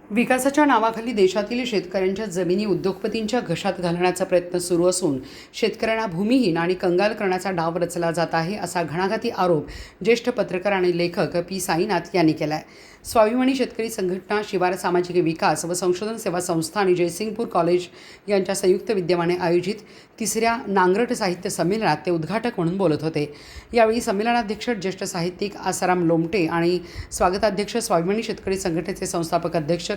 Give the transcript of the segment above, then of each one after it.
विकासाच्या नावाखाली देशातील शेतकऱ्यांच्या जमिनी उद्योगपतींच्या घशात घालण्याचा प्रयत्न सुरू असून शेतकऱ्यांना भूमिहीन आणि कंगाल करण्याचा डाव रचला जात आहे असा घणाघाती आरोप ज्येष्ठ पत्रकार आणि लेखक पी साईनाथ यांनी केला आहे। स्वाभिमानी शेतकरी संघटना, शिवार सामाजिक विकास व संशोधन सेवा संस्था आणि जयसिंगपूर कॉलेज यांच्या संयुक्त विद्यमाने आयोजित तिसऱ्या नांगरट साहित्य संमेलनात ते उद्घाटक म्हणून बोलत होते। यावेळी संमेलनाध्यक्ष ज्येष्ठ साहित्यिक आसाराम लोमटे आणि स्वागताध्यक्ष स्वाभिमानी शेतकरी संघटनेचे संस्थापक अध्यक्ष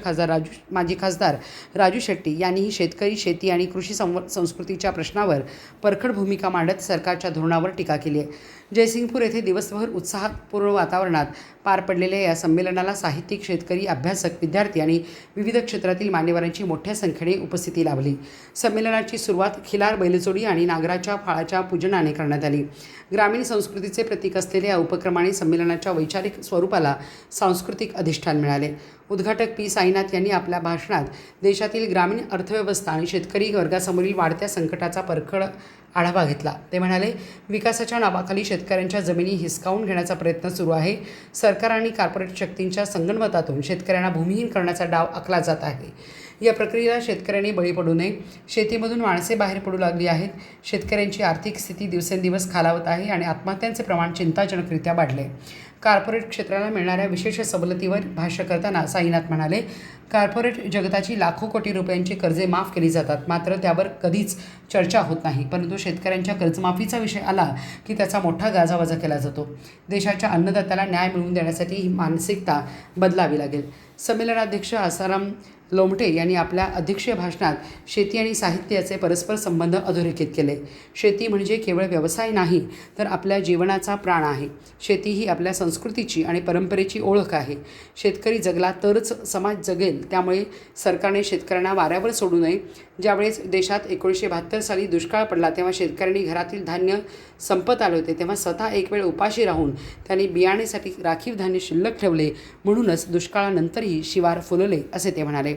माजी खासदार राजू शेट्टी यांनीही शेतकरी, शेती आणि कृषी संस्कृतीच्या प्रश्नावर परखड भूमिका मांडत सरकारच्या धोरणावर टीका केली आहे। जयसिंगपूर येथे दिवसभर उत्साहपूर्ण वातावरणात पार पडलेल्या या संमेलनाला साहित्यिक, शेतकरी, अभ्यासक, विद्यार्थी आणि विविध क्षेत्रातील मान्यवरांची मोठ्या संख्येने उपस्थिती लाभली। संमेलनाची सुरुवात खिलार बैलजोडी आणि नागराच्या फाळाच्या पूजनाने करण्यात आली। ग्रामीण संस्कृतीचे प्रतीक असलेल्या या उपक्रमाने संमेलनाच्या वैचारिक स्वरूपाला सांस्कृतिक अधिष्ठान मिळाले। उद्घाटक पी साईनाथ यांनी आपल्या भाषणात देशातील ग्रामीण अर्थव्यवस्था आणि शेतकरी वर्गासमोरील वाढत्या संकटाचा परखड आढावा घेतला। ते म्हणाले, विकासाच्या नावाखाली शेतकऱ्यांच्या जमिनी हिसकावून घेण्याचा प्रयत्न सुरू आहे। सरकार आणि कॉर्पोरेट शक्तींच्या संगनमतातून शेतकऱ्यांना भूमिहीन करण्याचा डाव आखला जात आहे। या प्रक्रियेला शेतकऱ्यांनी बळी पडू नये। शेतीमधून माणसे बाहेर पडू लागली आहेत। शेतकऱ्यांची आर्थिक स्थिती दिवसेंदिवस खालावत आहे आणि आत्महत्यांचे प्रमाण चिंताजनकरित्या वाढले। कॉर्पोरेट क्षेत्राला मिळणाऱ्या विशेष सवलतीवर भाष्य करताना साईनाथ म्हणाले, कॉर्पोरेट जगताची लाखो कोटी रुपयांची कर्जे माफ केली जातात, मात्र त्यावर कधीच चर्चा होत नाही। परंतु शेतकऱ्यांच्या कर्जमाफीचा विषय आला की त्याचा मोठा गाजावाजा केला जातो। देशाच्या अन्नदात्याला न्याय मिळवून देण्यासाठी ही मानसिकता बदलावी लागेल। संमेलनाध्यक्ष आसाराम लोमटे यांनी आपल्या अध्यक्षीय भाषणात शेती आणि साहित्य याचे परस्पर संबंध अधोरेखित केले। शेती म्हणजे केवळ व्यवसाय नाही, तर आपल्या जीवनाचा प्राण आहे। शेती ही आपल्या संस्कृतीची आणि परंपरेची ओळख आहे। शेतकरी जगला तरच समाज जगेल, त्यामुळे सरकारने शेतकऱ्यांना वाऱ्यावर सोडू नये। ज्यावेळेस देशात 1972 साली दुष्काळ पडला तेव्हा शेतकऱ्यांनी घरातील धान्य संपत आले होते, तेव्हा स्वतः एक वेळ उपाशी राहून त्यांनी बियाणेसाठी राखीव धान्य शिल्लक ठेवले, म्हणूनच दुष्काळानंतरही शिवार फुलले असे ते म्हणाले।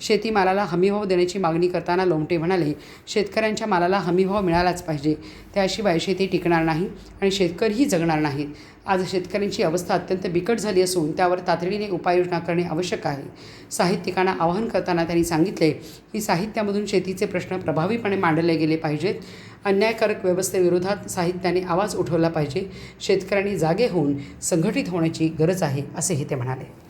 शेतीमालाला हमीभाव देण्याची मागणी करताना लोमटे म्हणाले, शेतकऱ्यांच्या मालाला हमीभाव मिळालाच पाहिजे, त्याशिवाय शेती टिकणार नाही आणि शेतकरीही जगणार नाहीत। आज शेतकऱ्यांची अवस्था अत्यंत बिकट झाली असून त्यावर तातडीने उपाययोजना करणे आवश्यक आहे। साहित्यिकांना आवाहन करताना त्यांनी सांगितले की साहित्यामधून शेतीचे प्रश्न प्रभावीपणे मांडले गेले पाहिजेत। अन्यायकारक व्यवस्थेविरोधात साहित्याने आवाज उठवला पाहिजे। शेतकऱ्यांनी जागे होऊन संघटित होण्याची गरज आहे, असेही ते म्हणाले।